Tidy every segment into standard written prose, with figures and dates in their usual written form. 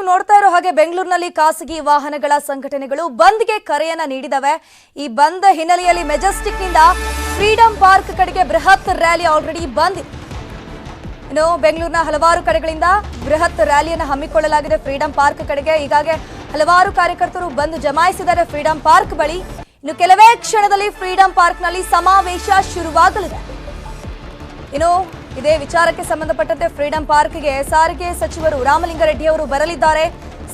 ನೀವು ನೋಡ್ತಾ ಇರೋ ಹಾಗೆ ಬೆಂಗಳೂರಿನಲ್ಲಿ ಖಾಸಗಿ ವಾಹನಗಳ ಸಂಘಟನೆಗಳು ಬಂದ್ಗೆ ಕರೆಯನ್ನ ನೀಡಿದವೆ. ಈ ಬಂದ್ ಹಿನ್ನೆಲೆಯಲ್ಲಿ ಮೆಜೆಸ್ಟಿಕ್ ನಿಂದ ಫ್ರೀಡಂ ಪಾರ್ಕ್ ಕಡೆಗೆ ಬೃಹತ್ ರ್ಯಾಲಿ ಆಲ್ರೆಡಿ ಬಂದಿದೆ. ಇನ್ನು ಬೆಂಗಳೂರಿನ ಹಲವಾರು ಕಡೆಗಳಿಂದ ಬೃಹತ್ ರ್ಯಾಲಿಯನ್ನು ಹಮ್ಮಿಕೊಳ್ಳಲಾಗಿದೆ. ಫ್ರೀಡಂ ಪಾರ್ಕ್ ಕಡೆಗೆ ಈಗಾಗಲೇ ಹಲವಾರು ಕಾರ್ಯಕರ್ತರು ಬಂದು ಜಮಾಯಿಸಿದ್ದಾರೆ ಫ್ರೀಡಂ ಪಾರ್ಕ್ ಬಳಿ. ಇನ್ನು ಕೆಲವೇ ಕ್ಷಣದಲ್ಲಿ ಫ್ರೀಡಂ ಪಾರ್ಕ್ನಲ್ಲಿ ಸಮಾವೇಶ ಶುರುವಾಗಲಿದೆ. ಇನ್ನು ಇದೇ ವಿಚಾರಕ್ಕೆ ಸಂಬಂಧಪಟ್ಟಂತೆ ಫ್ರೀಡಂ ಪಾರ್ಕ್ಗೆ ಸಾರಿಗೆ ಸಚಿವರು ರಾಮಲಿಂಗಾರೆಡ್ಡಿ ಅವರು ಬರಲಿದ್ದಾರೆ.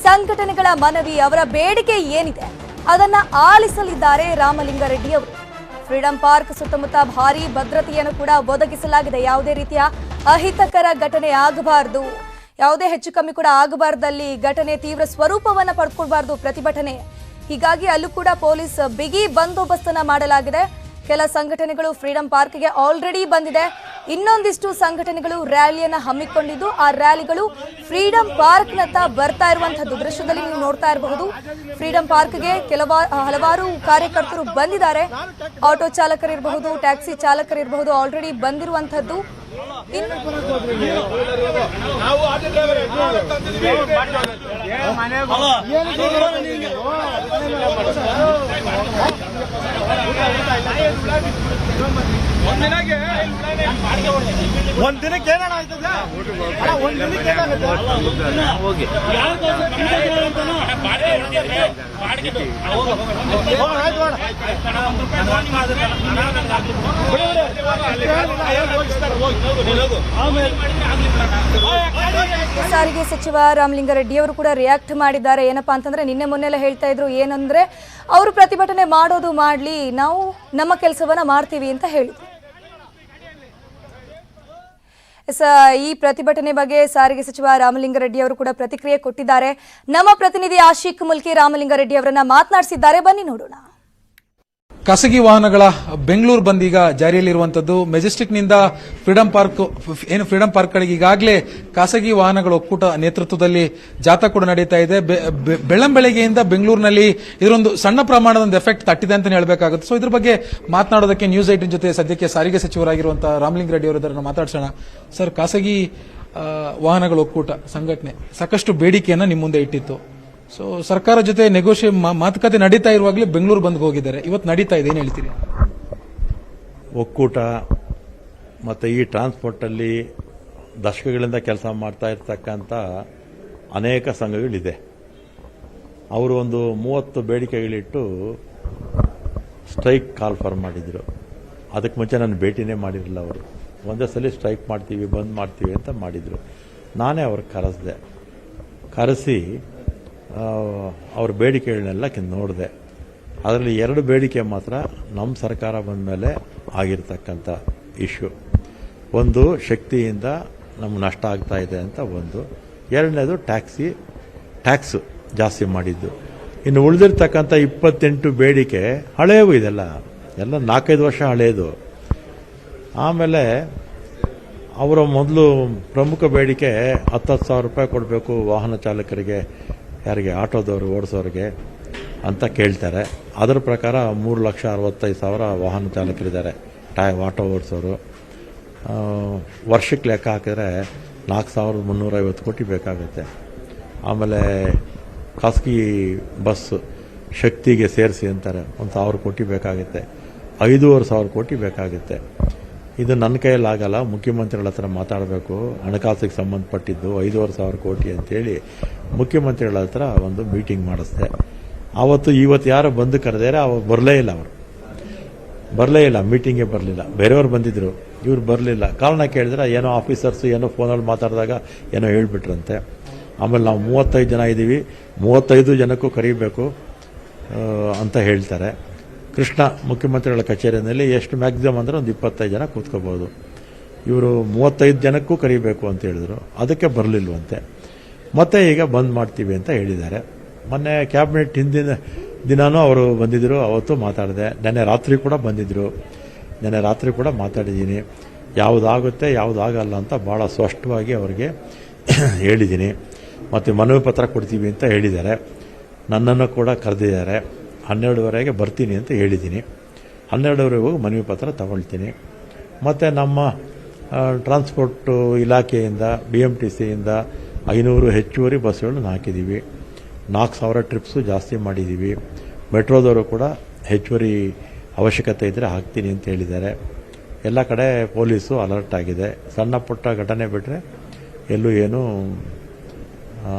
ಸಂಘಟನೆಗಳ ಮನವಿ, ಅವರ ಬೇಡಿಕೆ ಏನಿದೆ ಅದನ್ನ ಆಲಿಸಲಿದ್ದಾರೆ ರಾಮಲಿಂಗಾರೆಡ್ಡಿ ಅವರು. ಫ್ರೀಡಂ ಪಾರ್ಕ್ ಸುತ್ತಮುತ್ತ ಭಾರೀ ಭದ್ರತೆಯನ್ನು ಕೂಡ ಒದಗಿಸಲಾಗಿದೆ. ಯಾವುದೇ ರೀತಿಯ ಅಹಿತಕರ ಘಟನೆ ಆಗಬಾರದು, ಯಾವುದೇ ಹೆಚ್ಚು ಕಮ್ಮಿ ಕೂಡ ಆಗಬಾರ್ದಲ್ಲಿ ಘಟನೆ ತೀವ್ರ ಸ್ವರೂಪವನ್ನ ಪಡ್ಕೊಳ್ಬಾರ್ದು ಪ್ರತಿಭಟನೆ. ಹೀಗಾಗಿ ಅಲ್ಲೂ ಕೂಡ ಪೊಲೀಸ್ ಬಿಗಿ ಬಂದೋಬಸ್ತನ್ನ ಮಾಡಲಾಗಿದೆ. ಕೆಲ ಸಂಘಟನೆಗಳು ಫ್ರೀಡಂ ಪಾರ್ಕ್ಗೆ ಆಲ್ರೆಡಿ ಬಂದಿದೆ. ಇನ್ನೊಂದಿಷ್ಟು ಸಂಘಟನೆಗಳು ರ್ಯಾಲಿಯನ್ನ ಹಮ್ಮಿಕೊಂಡಿದ್ದು ಆ ರ್ಯಾಲಿಗಳು ಫ್ರೀಡಂ ಪಾರ್ಕ್ನತ್ತ ಬರ್ತಾ ಇರುವಂತಹದ್ದು ದೃಶ್ಯದಲ್ಲಿ ನೀವು ನೋಡ್ತಾ ಇರಬಹುದು. ಫ್ರೀಡಂ ಪಾರ್ಕ್ಗೆ ಹಲವಾರು ಕಾರ್ಯಕರ್ತರು ಬಂದಿದ್ದಾರೆ. ಆಟೋ ಚಾಲಕರಿರಬಹುದು, ಟ್ಯಾಕ್ಸಿ ಚಾಲಕರಿರಬಹುದು, ಆಲ್ರೆಡಿ ಬಂದಿರುವಂತಹದ್ದು. ಒಂದಿನಕ್ಕೆ ಸಾರಿಗೆ ಸಚಿವ ರಾಮಲಿಂಗಾರೆಡ್ಡಿ ಅವರು ಕೂಡ ರಿಯಾಕ್ಟ್ ಮಾಡಿದ್ದಾರೆ. ಏನಪ್ಪಾ ಅಂತಂದ್ರೆ ನಿನ್ನೆ ಮೊನ್ನೆಲ್ಲ ಹೇಳ್ತಾ ಇದ್ರು ಏನಂದ್ರೆ ಅವರು ಪ್ರತಿಭಟನೆ ಮಾಡೋದು ಮಾಡ್ಲಿ, ನಾವು ನಮ್ಮ ಕೆಲಸವನ್ನ ಮಾಡ್ತೀವಿ ಅಂತ ಹೇಳಿದ್ರು. ಈ ಪ್ರತಿಭಟನೆ ಬಗ್ಗೆ ಸಾರಿಗೆ ಸಚಿವ ರಾಮಲಿಂಗಾರೆಡ್ಡಿ ಅವರು ಕೂಡ ಪ್ರತಿಕ್ರಿಯೆ ಕೊಟ್ಟಿದ್ದಾರೆ. ನಮ್ಮ ಪ್ರತಿನಿಧಿ ಆಶಿಕ್ ಮುಲ್ಕಿ ರಾಮಲಿಂಗಾರೆಡ್ಡಿ ಅವರನ್ನ ಮಾತನಾಡಿಸಿದ್ದಾರೆ, ಬನ್ನಿ ನೋಡೋಣ. ಖಾಸಗಿ ವಾಹನಗಳ ಬೆಂಗಳೂರು ಬಂದ್ ಈಗ ಜಾರಿಯಲ್ಲಿರುವಂತದ್ದು. ಮೆಜೆಸ್ಟಿಕ್ನಿಂದ ಫ್ರೀಡಂ ಪಾರ್ಕ್ ಕಡೆಗೆ ಈಗಾಗಲೇ ಖಾಸಗಿ ವಾಹನಗಳ ಒಕ್ಕೂಟ ನೇತೃತ್ವದಲ್ಲಿ ಜಾಥಾ ಕೂಡ ನಡೀತಾ ಇದೆ. ಬೆಳ್ಳಂಬೆಳಗ್ಗೆಯಿಂದ ಬೆಂಗಳೂರಿನಲ್ಲಿ ಇದರೊಂದು ಸಣ್ಣ ಪ್ರಮಾಣದ ಒಂದು ಎಫೆಕ್ಟ್ ತಟ್ಟಿದೆ ಅಂತ ಹೇಳಬೇಕಾಗುತ್ತೆ. ಸೊ ಇದ್ರ ಬಗ್ಗೆ ಮಾತನಾಡೋದಕ್ಕೆ ನ್ಯೂಸ್ 18 ಜೊತೆ ಸದ್ಯಕ್ಕೆ ಸಾರಿಗೆ ಸಚಿವರಾಗಿರುವಂತಹ ರಾಮಲಿಂಗಾರೆಡ್ಡಿ ಅವರನ್ನು ಮಾತಾಡ್ಸೋಣ. ಸರ್, ಖಾಸಗಿ ವಾಹನಗಳ ಒಕ್ಕೂಟ ಸಂಘಟನೆ ಸಾಕಷ್ಟು ಬೇಡಿಕೆಯನ್ನ ನಿಮ್ಮ ಮುಂದೆ ಇಟ್ಟಿತ್ತು. ಸೊ ಸರ್ಕಾರ ಜೊತೆ ಮಾತುಕತೆ ನಡೀತಾ ಇರುವಾಗಲೇ ಬೆಂಗಳೂರು ಬಂದ್ಗೆ ಹೋಗಿದ್ದಾರೆ. ಇವತ್ತು ನಡೀತಾ ಇದೆ, ಏನ್ ಹೇಳ್ತೀರಿ? ಒಕ್ಕೂಟ ಮತ್ತು ಈ ಟ್ರಾನ್ಸ್ಪೋರ್ಟಲ್ಲಿ ದಶಕಗಳಿಂದ ಕೆಲಸ ಮಾಡ್ತಾ ಇರ್ತಕ್ಕಂಥ ಅನೇಕ ಸಂಘಗಳಿದೆ. ಅವರು ಒಂದು 30 ಬೇಡಿಕೆಗಳಿಟ್ಟು ಸ್ಟ್ರೈಕ್ ಕಾಲ್ ಫಾರ್ ಮಾಡಿದ್ರು. ಅದಕ್ಕೆ ಮುಂಚೆ ನಾನು ಭೇಟಿನೇ ಮಾಡಿರಲಿಲ್ಲ. ಅವರು ಒಂದೇ ಸಲ ಸ್ಟ್ರೈಕ್ ಮಾಡ್ತೀವಿ, ಬಂದ್ ಮಾಡ್ತೀವಿ ಅಂತ ಮಾಡಿದರು. ನಾನೇ ಅವ್ರಿಗೆ ಕರೆಸಿ ಅವ್ರ ಬೇಡಿಕೆಗಳನ್ನೆಲ್ಲ ನೋಡಿದೆ. ಅದರಲ್ಲಿ 2 ಬೇಡಿಕೆ ಮಾತ್ರ ನಮ್ಮ ಸರ್ಕಾರ ಬಂದ ಮೇಲೆ ಆಗಿರ್ತಕ್ಕಂಥ ಇಶ್ಯೂ. ಒಂದು, ಶಕ್ತಿಯಿಂದ ನಮ್ಗೆ ನಷ್ಟ ಆಗ್ತಾ ಇದೆ ಅಂತ ಒಂದು. ಎರಡನೇದು ಟ್ಯಾಕ್ಸ್ ಜಾಸ್ತಿ ಮಾಡಿದ್ದು. ಇನ್ನು ಉಳಿದಿರ್ತಕ್ಕಂಥ 28 ಬೇಡಿಕೆ ಹಳೆಯವು, ಇದೆಲ್ಲ 4-5 ವರ್ಷ ಹಳೆಯದು. ಆಮೇಲೆ ಅವರ ಮೊದಲು ಪ್ರಮುಖ ಬೇಡಿಕೆ 10,000 ರೂಪಾಯಿ ಕೊಡಬೇಕು ವಾಹನ ಚಾಲಕರಿಗೆ, ಯಾರಿಗೆ ಆಟೋದವರು ಓಡಿಸೋರಿಗೆ ಅಂತ ಕೇಳ್ತಾರೆ. ಅದರ ಪ್ರಕಾರ 3,65,000 ವಾಹನ ಚಾಲಕರಿದ್ದಾರೆ ಆಟೋ ಓಡಿಸೋರು. ವರ್ಷಕ್ಕೆ ಲೆಕ್ಕ ಹಾಕಿದ್ರೆ 4,350 ಕೋಟಿ ಬೇಕಾಗುತ್ತೆ. ಆಮೇಲೆ ಖಾಸಗಿ ಬಸ್ ಶಕ್ತಿಗೆ ಸೇರಿಸಿ ಅಂತಾರೆ, 1,000 ಕೋಟಿ ಬೇಕಾಗುತ್ತೆ. 5,500 ಕೋಟಿ ಬೇಕಾಗುತ್ತೆ. ಇದು ನನ್ನ ಕೈಯಲ್ಲಿ ಆಗಲ್ಲ, ಮುಖ್ಯಮಂತ್ರಿಗಳ ಹತ್ರ ಮಾತಾಡಬೇಕು. ಹಣಕಾಸಿಗೆ ಸಂಬಂಧಪಟ್ಟಿದ್ದು 5,500 ಕೋಟಿ ಅಂತೇಳಿ ಮುಖ್ಯಮಂತ್ರಿಗಳ ಹತ್ರ ಒಂದು ಮೀಟಿಂಗ್ ಮಾಡಿಸ್ದೆ. ಇವತ್ತು ಯಾರು ಬಂದು ಕರೆದಾರೆ ಅವ್ರು ಬರಲೇ ಇಲ್ಲ, ಮೀಟಿಂಗೇ ಬರಲಿಲ್ಲ. ಬೇರೆಯವ್ರು ಬಂದಿದ್ರು, ಇವ್ರು ಬರಲಿಲ್ಲ. ಕಾರಣ ಕೇಳಿದ್ರೆ ಏನೋ ಆಫೀಸರ್ಸ್ ಏನೋ ಫೋನಲ್ಲಿ ಮಾತಾಡಿದಾಗ ಏನೋ ಹೇಳ್ಬಿಟ್ರಂತೆ. ಆಮೇಲೆ ನಾವು 35 ಜನ ಇದ್ದೀವಿ, 35 ಜನಕ್ಕೂ ಕರೀಬೇಕು ಅಂತ ಹೇಳ್ತಾರೆ. ಕೃಷ್ಣ ಮುಖ್ಯಮಂತ್ರಿಗಳ ಕಚೇರಿಯಲ್ಲಿ ಎಷ್ಟು ಮ್ಯಾಕ್ಸಿಮಮ್ ಅಂದರೆ ಒಂದು 25 ಜನ ಕೂತ್ಕೋಬಹುದು. ಇವರು 35 ಜನಕ್ಕೂ ಕರೀಬೇಕು ಅಂತ ಹೇಳಿದ್ರು. ಅದಕ್ಕೆ ಬರಲಿಲ್ವಂತೆ. ಮತ್ತೆ ಈಗ ಬಂದ್ ಮಾಡ್ತೀವಿ ಅಂತ ಹೇಳಿದ್ದಾರೆ. ಮೊನ್ನೆ ಕ್ಯಾಬಿನೆಟ್ ಹಿಂದಿನ ದಿನಾನೂ ಅವರು ಬಂದಿದ್ರು, ಅವತ್ತು ಮಾತಾಡಿದೆ. ನೆನ್ನೆ ರಾತ್ರಿ ಕೂಡ ಬಂದಿದ್ರು, ನೆನ್ನೆ ರಾತ್ರಿ ಕೂಡ ಮಾತಾಡಿದ್ದೀನಿ. ಯಾವುದಾಗುತ್ತೆ ಯಾವುದಾಗಲ್ಲ ಅಂತ ಭಾಳ ಸ್ಪಷ್ಟವಾಗಿ ಅವರಿಗೆ ಹೇಳಿದ್ದೀನಿ. ಮತ್ತು ಮನವಿ ಪತ್ರ ಕೊಡ್ತೀವಿ ಅಂತ ಹೇಳಿದ್ದಾರೆ. ನನ್ನನ್ನು ಕೂಡ ಕರೆದಿದ್ದಾರೆ. 12:30ಗೆ ಬರ್ತೀನಿ ಅಂತ ಹೇಳಿದ್ದೀನಿ. 12:30 ಹೋಗಿ ಮನವಿ ಪತ್ರ ತಗೊಳ್ತೀನಿ. ಮತ್ತು ನಮ್ಮ ಟ್ರಾನ್ಸ್ಪೋರ್ಟ್ ಇಲಾಖೆಯಿಂದ BMTCಯಿಂದ 500 ಹೆಚ್ಚುವರಿ ಬಸ್ಗಳನ್ನು ಹಾಕಿದ್ದೀವಿ. 4,000 ಟ್ರಿಪ್ಸು ಜಾಸ್ತಿ ಮಾಡಿದ್ದೀವಿ. ಮೆಟ್ರೋದವರು ಕೂಡ ಹೆಚ್ಚುವರಿ ಅವಶ್ಯಕತೆ ಇದ್ದರೆ ಹಾಕ್ತೀನಿ ಅಂತ ಹೇಳಿದ್ದಾರೆ. ಎಲ್ಲ ಕಡೆ ಪೊಲೀಸು ಅಲರ್ಟ್ ಆಗಿದೆ. ಸಣ್ಣ ಪುಟ್ಟ ಘಟನೆ ಬಿಟ್ಟರೆ ಎಲ್ಲೂ ಏನು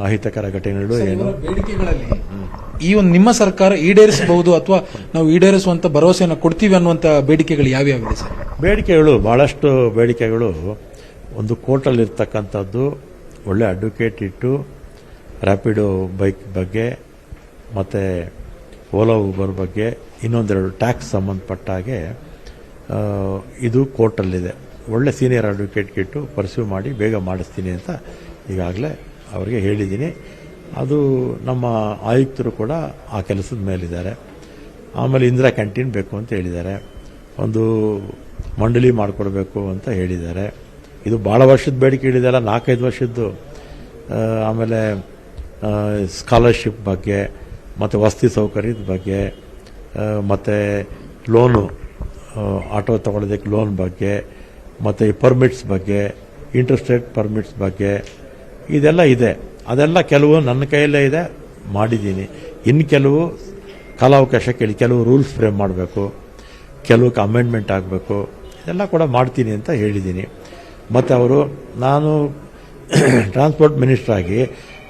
ಅಹಿತಕರ ಘಟನೆಗಳು ಏನು. ಬೇಡಿಕೆಗಳಲ್ಲಿ ಈ ಒಂದು ನಿಮ್ಮ ಸರ್ಕಾರ ಈಡೇರಿಸಬಹುದು ಅಥವಾ ನಾವು ಈಡೇರಿಸುವಂತ ಭರವಸೆಯನ್ನು ಕೊಡ್ತೀವಿ ಅನ್ನುವಂತ ಬೇಡಿಕೆಗಳು ಯಾವ್ಯಾವಿದೆ ಸರ್? ಬೇಡಿಕೆಗಳು ಬಹಳಷ್ಟು ಬೇಡಿಕೆಗಳು. ಒಂದು ಕೋರ್ಟಲ್ಲಿರ್ತಕ್ಕಂಥದ್ದು, ಒಳ್ಳೆ ಅಡ್ವೊಕೇಟ್ ಇಟ್ಟು ರ್ಯಾಪಿಡೋ ಬೈಕ್ ಬಗ್ಗೆ ಮತ್ತು ಓಲಾ ಊಬರ್ ಬಗ್ಗೆ ಇನ್ನೊಂದೆರಡು ಟ್ಯಾಕ್ಸ್ ಸಂಬಂಧಪಟ್ಟ ಹಾಗೆ ಇದು ಕೋರ್ಟಲ್ಲಿದೆ. ಒಳ್ಳೆ ಸೀನಿಯರ್ ಅಡ್ವೊಕೇಟ್ಗೆ ಇಟ್ಟು ಪರ್ಸ್ಯೂ ಮಾಡಿ ಬೇಗ ಮಾಡಿಸ್ತೀನಿ ಅಂತ ಈಗಾಗಲೇ ಅವರಿಗೆ ಹೇಳಿದ್ದೀನಿ. ಅದು ನಮ್ಮ ಆಯುಕ್ತರು ಕೂಡ ಆ ಕೆಲಸದ ಮೇಲಿದ್ದಾರೆ. ಆಮೇಲೆ ಇಂದಿರಾ ಕ್ಯಾಂಟೀನ್ ಬೇಕು ಅಂತ ಹೇಳಿದ್ದಾರೆ. ಒಂದು ಮಂಡಳಿ ಮಾಡಿಕೊಡ್ಬೇಕು ಅಂತ ಹೇಳಿದ್ದಾರೆ. ಇದು ಭಾಳ ವರ್ಷದ ಬೇಡಿಕೆ ಹೇಳಿದೆಲ್ಲ, 4-5 ವರ್ಷದ್ದು. ಆಮೇಲೆ ಸ್ಕಾಲರ್ಶಿಪ್ ಬಗ್ಗೆ ಮತ್ತು ವಸತಿ ಸೌಕರ್ಯದ ಬಗ್ಗೆ ಮತ್ತು ಲೋನು, ಆಟೋ ತಗೊಳ್ಳೋದಕ್ಕೆ ಲೋನ್ ಬಗ್ಗೆ ಮತ್ತು ಈ ಪರ್ಮಿಟ್ಸ್ ಬಗ್ಗೆ, ಇಂಟರ್ಸ್ಟೇಟ್ ಪರ್ಮಿಟ್ಸ್ ಬಗ್ಗೆ ಇದೆಲ್ಲ ಇದೆ. ಅದೆಲ್ಲ ಕೆಲವು ನನ್ನ ಕೈಯಲ್ಲೇ ಇದೆ, ಮಾಡಿದ್ದೀನಿ. ಇನ್ನು ಕೆಲವು ಕಾಲಾವಕಾಶ ಕೇಳಿ ಕೆಲವು ರೂಲ್ಸ್ ಫ್ರೇಮ್ ಮಾಡಬೇಕು, ಕೆಲವಕ್ಕೆ ಅಮೆಂಡ್ಮೆಂಟ್ ಆಗಬೇಕು. ಇದೆಲ್ಲ ಕೂಡ ಮಾಡ್ತೀನಿ ಅಂತ ಹೇಳಿದ್ದೀನಿ. ಮತ್ತು ಅವರು, ನಾನು ಟ್ರಾನ್ಸ್ಪೋರ್ಟ್ ಮಿನಿಸ್ಟರ್ ಆಗಿ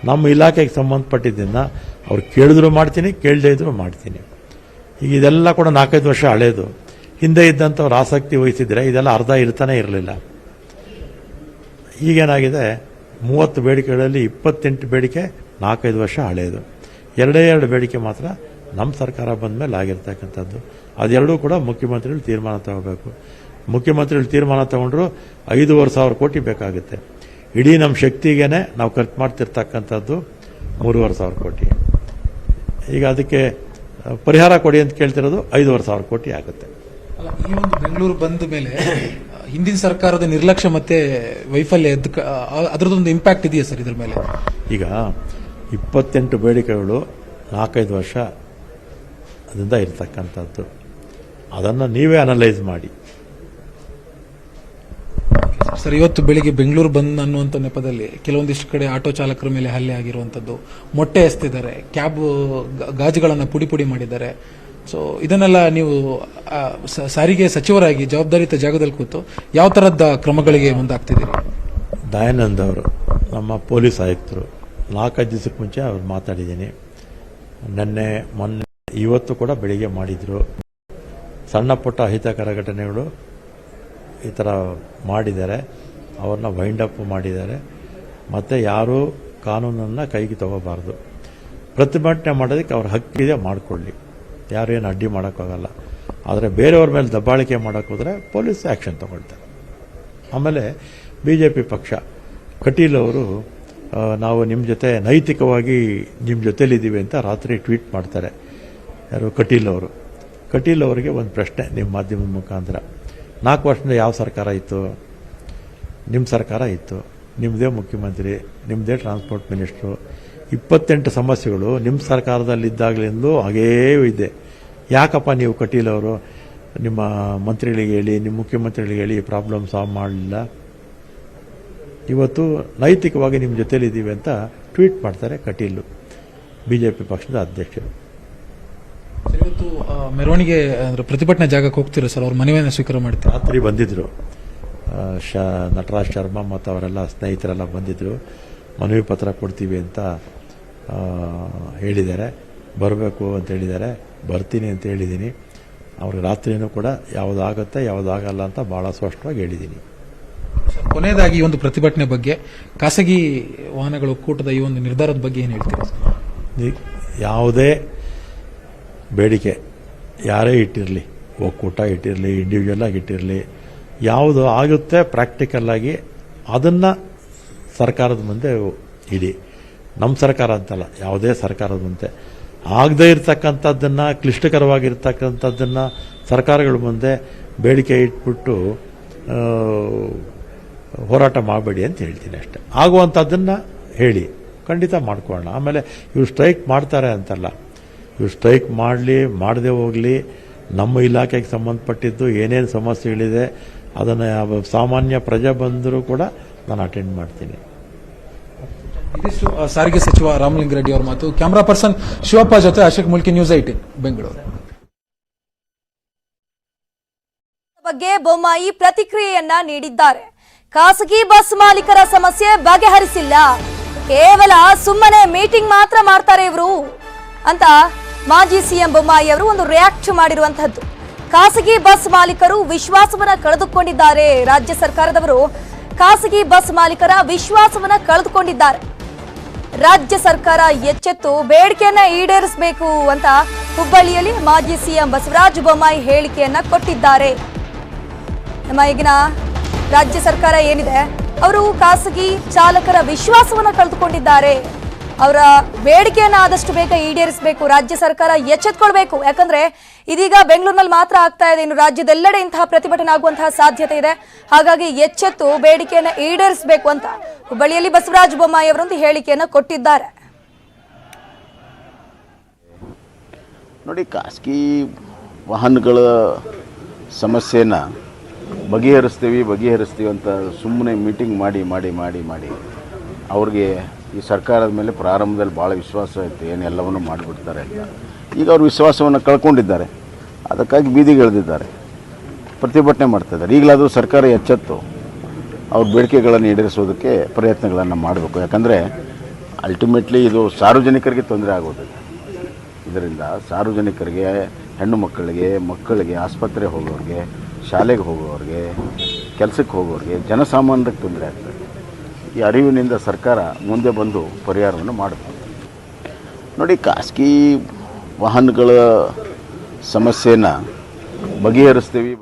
ನಮ್ಮ ಇಲಾಖೆಗೆ ಸಂಬಂಧಪಟ್ಟಿದ್ದನ್ನು ಅವ್ರು ಕೇಳಿದ್ರು ಮಾಡ್ತೀನಿ, ಕೇಳದೇ ಇದ್ರು ಮಾಡ್ತೀನಿ. ಈಗ ಇದೆಲ್ಲ ಕೂಡ 4-5 ವರ್ಷ ಹಳೇದು. ಹಿಂದೆ ಇದ್ದಂಥವ್ರು ಆಸಕ್ತಿ ವಹಿಸಿದರೆ ಇದೆಲ್ಲ ಅರ್ಧ ಇರ್ತಾನೆ ಇರಲಿಲ್ಲ. ಈಗೇನಾಗಿದೆ, 30 ಬೇಡಿಕೆಗಳಲ್ಲಿ 28 ಬೇಡಿಕೆ 4-5 ವರ್ಷ ಹಳೆಯದು. 2 ಬೇಡಿಕೆ ಮಾತ್ರ ನಮ್ಮ ಸರ್ಕಾರ ಬಂದ ಮೇಲೆ ಆಗಿರ್ತಕ್ಕಂಥದ್ದು. ಅದೆರಡೂ ಕೂಡ ಮುಖ್ಯಮಂತ್ರಿಗಳು ತೀರ್ಮಾನ ತಗೋಬೇಕು. ಮುಖ್ಯಮಂತ್ರಿಗಳು ತೀರ್ಮಾನ ತಗೊಂಡ್ರು 5,500 ಕೋಟಿ ಬೇಕಾಗುತ್ತೆ. ಇಡೀ ನಮ್ಮ ಶಕ್ತಿಗೇನೆ ನಾವು ಖರ್ಚು ಮಾಡ್ತಿರ್ತಕ್ಕಂಥದ್ದು 3,500 ಕೋಟಿ. ಈಗ ಅದಕ್ಕೆ ಪರಿಹಾರ ಕೊಡಿ ಅಂತ ಕೇಳ್ತಿರೋದು 5,500 ಕೋಟಿ ಆಗುತ್ತೆ. ಈ ಒಂದು ಬೆಂಗಳೂರು ಬಂದ ಮೇಲೆ ಹಿಂದಿನ ಸರ್ಕಾರದ ನಿರ್ಲಕ್ಷ್ಯ ಮತ್ತೆ ವೈಫಲ್ಯ ಅದರದೊಂದು ಇಂಪ್ಯಾಕ್ಟ್ ಇದೆಯಾ ಸರ್ ಇದ್ರ ಮೇಲೆ? ಈಗ 28 ಬೇಡಿಕೆಗಳು 4-5 ವರ್ಷ ಅದರಿಂದ ಇರ್ತಕ್ಕಂಥದ್ದು. ಅದನ್ನು ನೀವೇ ಅನಲೈಸ್ ಮಾಡಿ ಸರ್. ಇವತ್ತು ಬೆಳಿಗ್ಗೆ ಬೆಂಗಳೂರು ಬಂದ್ ಅನ್ನುವಂಥ ನೆಪದಲ್ಲಿ ಕೆಲವೊಂದಿಷ್ಟು ಕಡೆ ಆಟೋ ಚಾಲಕರ ಮೇಲೆ ಹಲ್ಲೆ ಆಗಿರುವಂಥದ್ದು, ಮೊಟ್ಟೆ ಎಸ್ತಿದ್ದಾರೆ, ಕ್ಯಾಬ್ ಗಾಜುಗಳನ್ನು ಪುಡಿ ಪುಡಿ ಮಾಡಿದ್ದಾರೆ. ಸೊ ಇದನ್ನೆಲ್ಲ ನೀವು ಸಾರಿಗೆ ಸಚಿವರಾಗಿ ಜವಾಬ್ದಾರಿಯುತ ಜಾಗದಲ್ಲಿ ಕೂತು ಯಾವ ತರಹದ ಕ್ರಮಗಳಿಗೆ ಮುಂದಾಗ್ತಿದ್ದೀರಿ? ದಯಾನಂದ್ ಅವರು, ನಮ್ಮ ಪೊಲೀಸ್ ಆಯುಕ್ತರು, 4-5 ದಿವಸಕ್ಕೆ ಮುಂಚೆ ಅವ್ರು ಮಾತಾಡಿದ್ದೀನಿ. ಮೊನ್ನೆ ಇವತ್ತು ಕೂಡ ಬೆಳಿಗ್ಗೆ ಮಾಡಿದ್ರು. ಸಣ್ಣ ಪುಟ್ಟ ಅಹಿತಕರ ಘಟನೆಗಳು ಈ ಥರ ಮಾಡಿದ್ದಾರೆ, ಅವ್ರನ್ನ ವೈಂಡ್ ಅಪ್ ಮಾಡಿದ್ದಾರೆ. ಮತ್ತು ಯಾರೂ ಕಾನೂನನ್ನು ಕೈಗೆ ತಗೋಬಾರ್ದು. ಪ್ರತಿಭಟನೆ ಮಾಡೋದಕ್ಕೆ ಅವ್ರ ಹಕ್ಕಿದೆ, ಮಾಡಿಕೊಳ್ಳಿ, ಯಾರೇನು ಅಡ್ಡಿ ಮಾಡೋಕ್ಕಾಗಲ್ಲ. ಆದರೆ ಬೇರೆಯವ್ರ ಮೇಲೆ ದಬ್ಬಾಳಿಕೆ ಮಾಡೋಕ್ಕೋದ್ರೆ ಪೊಲೀಸ್ ಆ್ಯಕ್ಷನ್ ತಗೊಳ್ತಾರೆ. ಆಮೇಲೆ BJP ಪಕ್ಷ ಕಟೀಲ್ ಅವರು, ನಾವು ನಿಮ್ಮ ಜೊತೆ ನೈತಿಕವಾಗಿ ನಿಮ್ಮ ಜೊತೆಲಿದ್ದೀವಿ ಅಂತ ರಾತ್ರಿ ಟ್ವೀಟ್ ಮಾಡ್ತಾರೆ. ಯಾರು? ಕಟೀಲ್ ಅವರು. ಕಟೀಲ್ ಅವರಿಗೆ ಒಂದು ಪ್ರಶ್ನೆ ನಿಮ್ಮ ಮಾಧ್ಯಮದ ಮುಖಾಂತರ. 4 ವರ್ಷದಿಂದ ಯಾವ ಸರ್ಕಾರ ಇತ್ತು? ನಿಮ್ಮ ಸರ್ಕಾರ ಇತ್ತು, ನಿಮ್ಮದೇ ಮುಖ್ಯಮಂತ್ರಿ, ನಿಮ್ಮದೇ ಟ್ರಾನ್ಸ್ಪೋರ್ಟ್ ಮಿನಿಸ್ಟ್ರು. 28 ಸಮಸ್ಯೆಗಳು ನಿಮ್ಮ ಸರ್ಕಾರದಲ್ಲಿದ್ದಾಗಲಿಂದಲೂ ಹಾಗೇ ಇದೆ. ಯಾಕಪ್ಪ ನೀವು ಕಟೀಲ್ ಅವರು ನಿಮ್ಮ ಮಂತ್ರಿಗಳಿಗೆ ಹೇಳಿ, ನಿಮ್ಮ ಮುಖ್ಯಮಂತ್ರಿಗಳಿಗೆ ಹೇಳಿ ಈ ಪ್ರಾಬ್ಲಮ್ ಸಾಲ್ವ್ ಮಾಡಲಿಲ್ಲ? ಇವತ್ತು ನೈತಿಕವಾಗಿ ನಿಮ್ಮ ಜೊತೆಲಿದ್ದೀವಿ ಅಂತ ಟ್ವೀಟ್ ಮಾಡ್ತಾರೆ ಕಟೀಲು, BJP ಪಕ್ಷದ ಅಧ್ಯಕ್ಷರು. ಇವತ್ತು ಮೆರವಣಿಗೆ ಅಂದ್ರೆ ಪ್ರತಿಭಟನಾ ಜಾಗಕ್ಕೆ ಹೋಗ್ತೀರಾ ಸರ್? ಅವ್ರ ಮನವಿಯನ್ನು ಸ್ವೀಕಾರ ಮಾಡ್ತಾರೆ. ರಾತ್ರಿ ಬಂದಿದ್ರು ನಟರಾಜ್ ಶರ್ಮಾ ಮತ್ತು ಅವರೆಲ್ಲ ಸ್ನೇಹಿತರೆಲ್ಲ ಬಂದಿದ್ರು. ಮನವಿ ಪತ್ರ ಕೊಡ್ತೀವಿ ಅಂತ ಹೇಳಿದ್ದಾರೆ. ಬರಬೇಕು ಅಂತ ಹೇಳಿದ್ದಾರೆ. ಬರ್ತೀನಿ ಅಂತ ಹೇಳಿದ್ದೀನಿ. ಅವ್ರಿಗೆ ರಾತ್ರಿನೂ ಕೂಡ ಯಾವುದಾಗುತ್ತೆ ಯಾವುದಾಗಲ್ಲ ಅಂತ ಭಾಳ ಸ್ಪಷ್ಟವಾಗಿ ಹೇಳಿದ್ದೀನಿ. ಕೊನೆಯದಾಗಿ ಈ ಒಂದು ಪ್ರತಿಭಟನೆ ಬಗ್ಗೆ, ಖಾಸಗಿ ವಾಹನಗಳ ಒಕ್ಕೂಟದ ಈ ಒಂದು ನಿರ್ಧಾರದ ಬಗ್ಗೆ ಏನು ಹೇಳ್ತೀರಾ? ಯಾವುದೇ ಬೇಡಿಕೆ ಯಾರೇ ಇಟ್ಟಿರಲಿ, ಒಕ್ಕೂಟ ಇಟ್ಟಿರಲಿ, ಇಂಡಿವಿಜುವಲ್ ಆಗಿ ಇಟ್ಟಿರಲಿ, ಯಾವುದು ಆಗುತ್ತೆ ಪ್ರಾಕ್ಟಿಕಲ್ ಆಗಿ ಅದನ್ನು ಸರ್ಕಾರದ ಮುಂದೆ ಇಡಿ. ನಮ್ಮ ಸರ್ಕಾರ ಅಂತಲ್ಲ, ಯಾವುದೇ ಸರ್ಕಾರದ ಮುಂದೆ ಆಗದೇ ಇರ್ತಕ್ಕಂಥದ್ದನ್ನು, ಕ್ಲಿಷ್ಟಕರವಾಗಿರ್ತಕ್ಕಂಥದ್ದನ್ನು ಸರ್ಕಾರಗಳ ಮುಂದೆ ಬೇಡಿಕೆ ಇಟ್ಬಿಟ್ಟು ಹೋರಾಟ ಮಾಡಬೇಡಿ ಅಂತ ಹೇಳ್ತೀನಿ ಅಷ್ಟೆ. ಆಗುವಂಥದ್ದನ್ನು ಹೇಳಿ, ಖಂಡಿತ ಮಾಡ್ಕೊಳ್ಳೋಣ. ಆಮೇಲೆ ಇವರು ಸ್ಟ್ರೈಕ್ ಮಾಡ್ತಾರೆ ಅಂತಲ್ಲ, ಇವರು ಸ್ಟ್ರೈಕ್ ಮಾಡಲಿ ಮಾಡದೆ ಹೋಗಲಿ, ನಮ್ಮ ಇಲಾಖೆಗೆ ಸಂಬಂಧಪಟ್ಟಿದ್ದು ಏನೇನು ಸಮಸ್ಯೆಗಳಿದೆ ಅದನ್ನು ಸಾಮಾನ್ಯ ಪ್ರಜೆ ಬಂದರೂ ಕೂಡ ನಾನು ಅಟೆಂಡ್ ಮಾಡ್ತೀನಿ. ಇದಿಷ್ಟು ಸಾರಿಗೆ ಸಚಿವ ರಾಮಲಿಂಗಾರೆಡ್ಡಿ ಅವರ ಮಾತು. ಕ್ಯಾಮರಾ ಪರ್ಸನ್ ಶಿವಪ್ಪ ಜೊತೆ ಅಶೋಕ್ ಮುಲ್ಕಿ, ನ್ಯೂಸ್ 18 ಬೆಂಗಳೂರು. ಬಗ್ಗೆ ಬೊಮ್ಮಾಯಿ ಪ್ರತಿಕ್ರಿಯೆಯನ್ನ ನೀಡಿದ್ದಾರೆ. ಖಾಸಗಿ ಬಸ್ ಮಾಲೀಕರ ಸಮಸ್ಯೆ ಬಗೆಹರಿಸಿಲ್ಲ, ಕೇವಲ ಸುಮ್ಮನೆ ಮೀಟಿಂಗ್ ಮಾತ್ರ ಮಾಡ್ತಾರೆ ಇವರು ಅಂತ ಮಾಜಿ ಸಿಎಂ ಬೊಮ್ಮಾಯಿ ಅವರು ಒಂದು ರಿಯಾಕ್ಟ್ ಮಾಡಿರುವಂತಹದ್ದು. ಖಾಸಗಿ ಬಸ್ ಮಾಲೀಕರು ವಿಶ್ವಾಸವನ್ನ ಕಳೆದುಕೊಂಡಿದ್ದಾರೆ. ರಾಜ್ಯ ಸರ್ಕಾರದವರು ಖಾಸಗಿ ಬಸ್ ಮಾಲೀಕರ ವಿಶ್ವಾಸವನ್ನ ಕಳೆದುಕೊಂಡಿದ್ದಾರೆ. ರಾಜ್ಯ ಸರ್ಕಾರ ಎಚ್ಚೆತ್ತು ಬೇಡಿಕೆಯನ್ನ ಈಡೇರಿಸಬೇಕು ಅಂತ ಹುಬ್ಬಳ್ಳಿಯಲ್ಲಿ ಮಾಜಿ ಸಿಎಂ ಬಸವರಾಜ ಬೊಮ್ಮಾಯಿ ಹೇಳಿಕೆಯನ್ನ ಕೊಟ್ಟಿದ್ದಾರೆ. ನಮ್ಮ ಈಗಿನ ರಾಜ್ಯ ಸರ್ಕಾರ ಏನಿದೆ, ಅವರು ಖಾಸಗಿ ಚಾಲಕರ ವಿಶ್ವಾಸವನ್ನ ಕಳೆದುಕೊಂಡಿದ್ದಾರೆ. ಅವರ ಬೇಡಿಕೆಯನ್ನ ಆದಷ್ಟು ಬೇಗ ಈಡೇರಿಸಬೇಕು, ರಾಜ್ಯ ಸರ್ಕಾರ ಎಚ್ಚೆತ್ಕೊಳ್ಬೇಕು. ಯಾಕಂದ್ರೆ ಇದೀಗ ಬೆಂಗಳೂರಿನಲ್ಲಿ ಮಾತ್ರ ಆಗ್ತಾ ಇದೆ, ಇನ್ನು ರಾಜ್ಯದೆಲ್ಲೆಡೆ ಇಂತಹ ಪ್ರತಿಭಟನೆ ಆಗುವಂತಹ ಸಾಧ್ಯತೆ ಇದೆ. ಹಾಗಾಗಿ ಎಚ್ಚೆತ್ತು ಬೇಡಿಕೆಯನ್ನ ಈಡೇರಿಸಬೇಕು ಅಂತ ಹುಬ್ಬಳ್ಳಿಯಲ್ಲಿ ಬಸವರಾಜ ಬೊಮ್ಮಾಯಿ ಅವರೊಂದು ಹೇಳಿಕೆಯನ್ನ ಕೊಟ್ಟಿದ್ದಾರೆ. ನೋಡಿ, ಖಾಸಗಿ ವಾಹನಗಳ ಸಮಸ್ಯೆನ ಬಗೆಹರಿಸ್ತೀವಿ ಅಂತ ಸುಮ್ಮನೆ ಮೀಟಿಂಗ್ ಮಾಡಿ ಅವ್ರಿಗೆ ಈ ಸರ್ಕಾರದ ಮೇಲೆ ಪ್ರಾರಂಭದಲ್ಲಿ ಭಾಳ ವಿಶ್ವಾಸ ಇತ್ತು, ಏನೆಲ್ಲವನ್ನು ಮಾಡಿಬಿಡ್ತಾರೆ ಅಂತ. ಈಗ ಅವ್ರ ವಿಶ್ವಾಸವನ್ನು ಕಳ್ಕೊಂಡಿದ್ದಾರೆ, ಅದಕ್ಕಾಗಿ ಬೀದಿಗೆ ಇಳಿದಿದ್ದಾರೆ, ಪ್ರತಿಭಟನೆ ಮಾಡ್ತಾಯಿದ್ದಾರೆ. ಈಗಲಾದರೂ ಸರ್ಕಾರ ಎಚ್ಚೆತ್ತು ಅವ್ರ ಬೇಡಿಕೆಗಳನ್ನು ಈಡೇರಿಸೋದಕ್ಕೆ ಪ್ರಯತ್ನಗಳನ್ನು ಮಾಡಬೇಕು. ಯಾಕಂದರೆ ಅಲ್ಟಿಮೇಟ್ಲಿ ಇದು ಸಾರ್ವಜನಿಕರಿಗೆ ತೊಂದರೆ ಆಗೋದಿಲ್ಲ. ಇದರಿಂದ ಸಾರ್ವಜನಿಕರಿಗೆ, ಹೆಣ್ಣು ಮಕ್ಕಳಿಗೆ, ಆಸ್ಪತ್ರೆ ಹೋಗೋರಿಗೆ, ಶಾಲೆಗೆ ಹೋಗೋರಿಗೆ, ಕೆಲಸಕ್ಕೆ ಹೋಗೋರಿಗೆ, ಜನಸಾಮಾನ್ಯರಿಗೆ ತೊಂದರೆ ಆಗ್ತದೆ. ಈ ಅರಿವಿನಿಂದ ಸರ್ಕಾರ ಮುಂದೆ ಬಂದು ಪರಿಹಾರವನ್ನು ಮಾಡಬೇಕು. ನೋಡಿ, ಖಾಸಗಿ ವಾಹನಗಳ ಸಮಸ್ಯೆನ ಬಗೆಹರಿಸ್ತೀವಿ